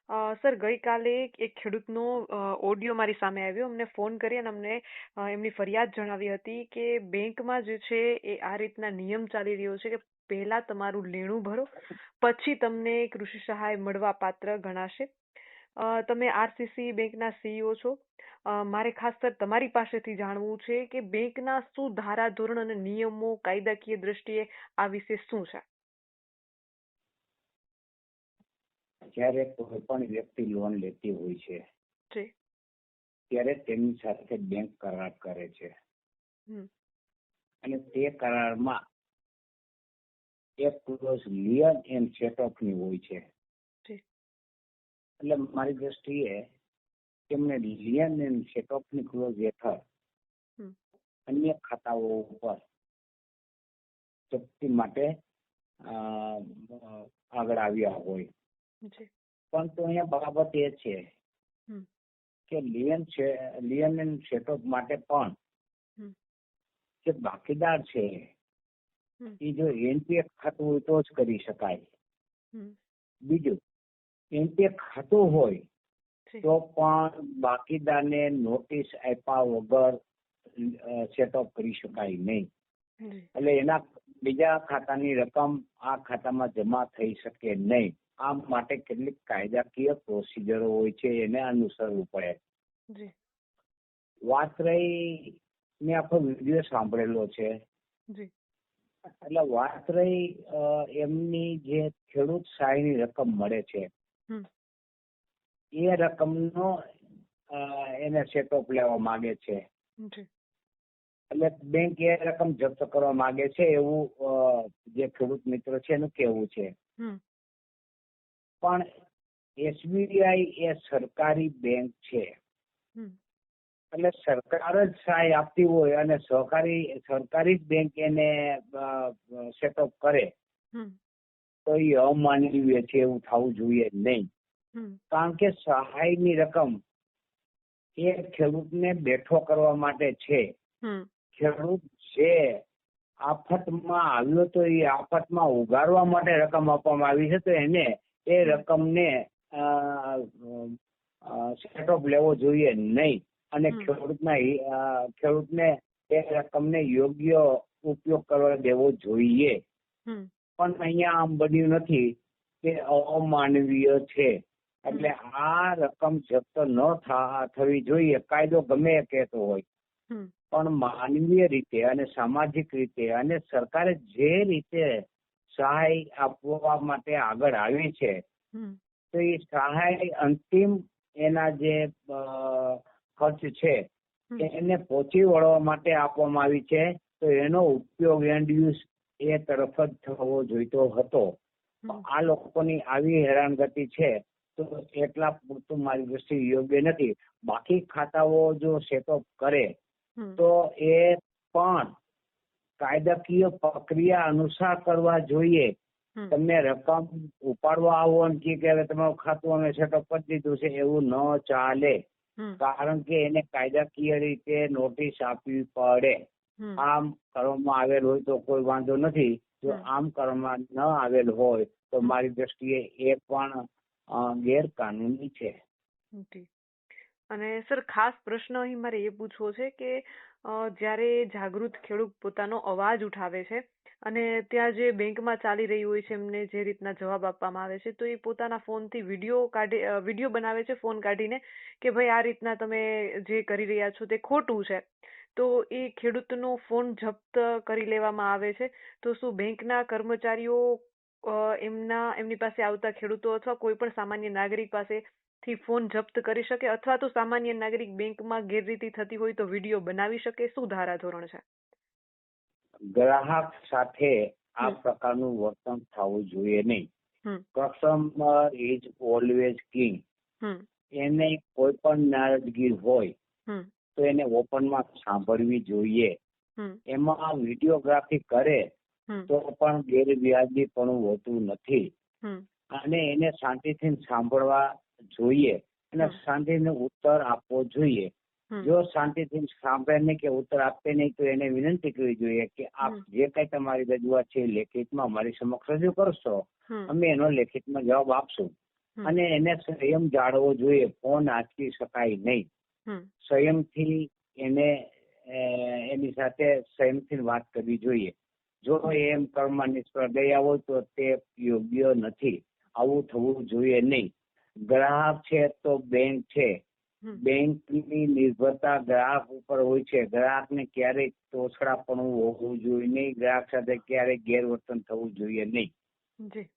Sir ગઈકાલે એક ખેડૂતનો ઓડિયો મારી સામે આવ્યો. અમને ફોન કરી અને અમને એમની ફરિયાદ જણાવી હતી કે બેંકમાં જે છે એ આ રીતના નિયમ ચાલી રહ્યો છે કે પહેલા તમારું લેણું ભરો, પછી તમને કૃષિ સહાય મળવા પાત્ર ગણાશે. તમે આરસીસી બેંકના સીઈઓ છો. મારે ખાસ સર તમારી પાસેથી જાણવું છે કે બેંકના શું ધારા ધોરણ અને નિયમો કાયદાકીય દ્રષ્ટિએ આ વિશે શું છે? જ્યારે કોઈ પણ વ્યક્તિ લોન લેતી હોય છે ત્યારે તેમની સાથે બેંક કરાર કરે છે અને તે કરારમાં એક ક્લોઝ લિયન એન્ડ સેટ ઓફ ની હોય છે. એટલે મારી દ્રષ્ટિએ તેમને લિયન એન્ડ સેટ ઓફ ની ક્લોઝ હેઠળ અન્ય ખાતાઓ ઉપર જપ્તી માટે આગળ આવ્યા હોય. પરંતુ અહીંયા બાબત એ છે કે લિયન એન્ડ સેટ ઓફ માટે પણ જે બાકીદાર છે એ જો એનપીએફ ખાતું હોય તો જ કરી શકાય. બીજું, એનપીએફ ખાતું હોય તો પણ બાકીદારને નોટિસ આપ્યા વગર સેટ ઓફ કરી શકાય નહીં. એટલે એના બીજા ખાતાની રકમ આ ખાતામાં જમા થઈ શકે નહીં. આ માટે કેટલીક કાયદાકીય પ્રોસિજરો હોય છે, એને અનુસરવું પડે. વાત રહી, મેં આખો વિડીયો સાંભળેલો છે. એટલે વાત રહી એમની જે ખેડૂત સહાયની રકમ મળે છે એ રકમનો એને સેટ ઓફ લેવા માંગે છે. એટલે બેંક એ રકમ જપ્ત કરવા માંગે છે એવું જે ખેડૂત મિત્ર છે એનું કહેવું છે. પણ એસબીઆઈ એ સરકારી બેંક છે, એટલે સરકાર જ સહાય આપતી હોય અને સરકારી જ બેંક એને સેટ ઓફ કરે તો એ અમાનવીય છે એવું થવું જોઈએ નહીં. કારણ કે સહાયની રકમ એ ખેડૂતને બેઠો કરવા માટે છે. ખેડૂત જે આફતમાં આવ્યો તો એ આફતમાં ઉગારવા માટે રકમ આપવામાં આવી છે, તો એને એ રકમને સેટ ઓફ લેવો જોઈએ નહીં અને ખેડૂતને એ રકમને યોગ્ય ઉપયોગ કરવા દેવો જોઈએ. પણ અહીંયા આમ બન્યું નથી કે અમાનવીય છે. એટલે આ રકમ જપ્ત ન થવી જોઈએ. કાયદો ગમે એ કહેતો હોય, પણ માનવીય રીતે અને સામાજિક રીતે અને સરકારે જે રીતે સહાય આપવા માટે આગળ આવી છે તો એ સહાય અંતિમ એના જે ખર્ચ છે એને પહોંચી વળવા માટે આપવામાં આવી છે. તો એનો ઉપયોગ એન્ડ યુઝ એ તરફ જ થવો જોઈતો હતો. આ લોકોની આવી હેરાનગતિ છે તો એટલા પૂરતું મારી દ્રષ્ટિએ યોગ્ય નથી. બાકી ખાતાઓ જો સેટઅપ કરે તો એ પણ કાયદાકીય પ્રક્રિયા અનુસાર કરવા જોઈએ. તમે રકમ ઉપાડવા આવો અને કે હવે તમારું ખાતું અમે સેટઅપ કરી દીધું છે, એવું ન ચાલે. કારણ કે એને કાયદાકીય રીતે નોટિસ આપવી પડે. આમ કરવામાં આવેલ હોય તો કોઈ વાંધો નથી. જો આમ કરવામાં ન આવેલ હોય તો મારી દ્રષ્ટિએ એ પણ ગેરકાનૂની છે. અને સર ખાસ પ્રશ્ન અહીં મારે એ પૂછવો છે કે જ્યારે જાગૃત ખેડૂત પોતાનો અવાજ ઉઠાવે છે અને ત્યાં જે બેંકમાં ચાલી રહી હોય છે એમને જે રીતના જવાબ આપવામાં આવે છે, તો એ પોતાના ફોનથી વિડીયો બનાવે છે, ફોન કાઢીને કે ભાઈ આ રીતના તમે જે કરી રહ્યા છો તે ખોટું છે. તો એ ખેડૂતનો ફોન જપ્ત કરી લેવામાં આવે છે. તો શું બેંકના કર્મચારીઓ એમની પાસે આવતા ખેડૂતો અથવા કોઈ પણ સામાન્ય નાગરિક પાસેથી ફોન જપ્ત કરી શકે, અથવા તો સામાન્ય નાગરિક બેંકમાં ગેરરીતિ થતી હોય તો વિડીયો બનાવી શકે? શું ધારાધોરણ છે? ગ્રાહક સાથે આ પ્રકારનું વર્તન થવું જોઈએ નહીં. Customer is always king. એને કોઈ પણ નારાજગી હોય તો એને ઓપનમાં સાંભળવી જોઈએ. એમાં વિડીયોગ્રાફી કરે તો પણ ગેરવ્યાજબીપણું હોતું નથી અને એને શાંતિથી સાંભળવા જોઈએ અને શાંતિથી ઉત્તર આપવો જોઈએ. જો શાંતિથી સાંભળે નહીં કે ઉત્તર આપે નહીં તો એને વિનંતી કરવી જોઈએ કે આપ જે કઈ તમારી રજૂઆત છે લેખિતમાં મારી સમક્ષ રજૂ કરશો, અમે એનો લેખિતમાં જવાબ આપશું. અને એને સંયમ જાળવવો જોઈએ. ફોન આંચકી શકાય નહીં. સંયમથી એને એની સાથે સંયમથી વાત કરવી જોઈએ. જો એમ કર્મમાં નિષ્ફળ ગયા હોય તો તે યોગ્ય નથી. આવું થવું જોઈએ નહીં. ગ્રાહક છે તો બેંક છે. બેંકની નિર્ભરતા ગ્રાહક ઉપર હોય છે. ગ્રાહકને ક્યારેય તોછડાપણું હોવું જોઈએ નહીં. ગ્રાહક સાથે ક્યારેય ગેરવર્તન થવું જોઈએ નહીં. જી,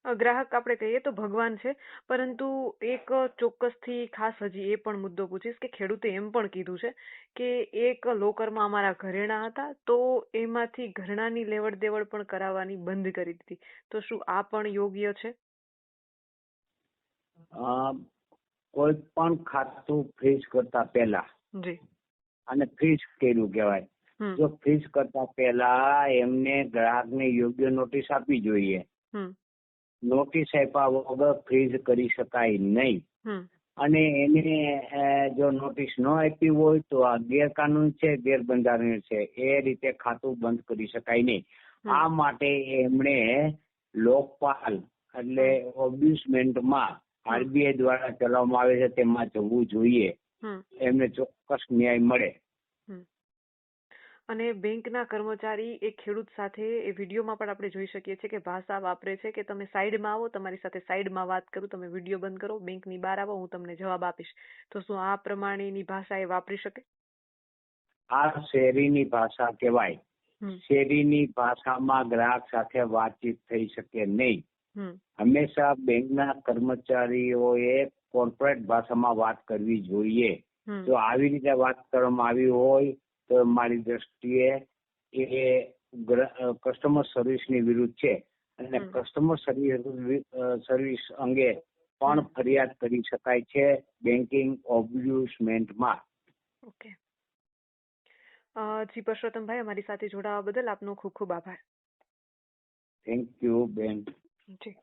ગ્રાહક આપણે કહીએ તો ભગવાન છે, પરંતુ એક ચોક્કસથી ખાસ હજી એ પણ મુદ્દો પૂછીશ કે ખેડૂતે એમ પણ કીધું છે કે એક લોકરમાં અમારા ઘરેણાં હતા તો એમાંથી ઘરેણાંની લેવડ દેવડ પણ કરાવવાની બંધ કરી દીધી. તો શું આ પણ યોગ્ય છે? કોઈ પણ ખાતું ફ્રીઝ કરતા પહેલા, જી, અને ફ્રીઝ કર્યું કહેવાય, જો ફ્રીઝ કરતા પહેલા એમને ગ્રાહકને યોગ્ય નોટિસ આપવી જોઈએ. નોટિસ આપ્યા વગર ફ્રીઝ કરી શકાય નહીં. અને એને જો નોટિસ ન આપી હોય તો આ ગેરકાનૂની છે, ગેરબંધારણીય છે. એ રીતે ખાતું બંધ કરી શકાય નહીં. આ માટે એમણે લોકપાલ એટલે ઓબ્યુસમેન્ટમાં આરબીઆઈ દ્વારા ચલાવવામાં આવે છે તેમાં જવું જોઈએ. એમને ચોક્કસ ન્યાય મળે. અને બેંકના કર્મચારી એ ખેડૂત સાથે એ વિડીયોમાં પણ આપણે જોઈ શકીએ છીએ કે ભાષા વાપરે છે કે તમે સાઈડમાં આવો, તમારી સાથે સાઈડમાં વાત કરું, તમે વિડીયો બંધ કરો, બેંકની બહાર આવો, હું તમને જવાબ આપીશ. તો શું આ પ્રમાણેની ભાષા એ વાપરી શકે? આ શેરીની ભાષા કહેવાય. શેરીની ભાષામાં ગ્રાહક સાથે વાતચીત થઈ શકે નહીં. હંમેશા બેંકના કર્મચારીઓએ કોર્પોરેટ ભાષામાં વાત કરવી જોઈએ. જો આવી રીતે વાત કરવામાં આવી હોય તો મારી દ્રષ્ટિએ એ કસ્ટમર સર્વિસની વિરુદ્ધ છે અને કસ્ટમર સર્વિસ અંગે પણ ફરિયાદ કરી શકાય છે બેન્કિંગ ઓબ્યુસમેન્ટમાં. ઓકે. જી પરસોત્તમભાઈ, અમારી સાથે જોડાવા બદલ આપનો ખૂબ ખૂબ આભાર. થેન્ક યુ બેન. જી.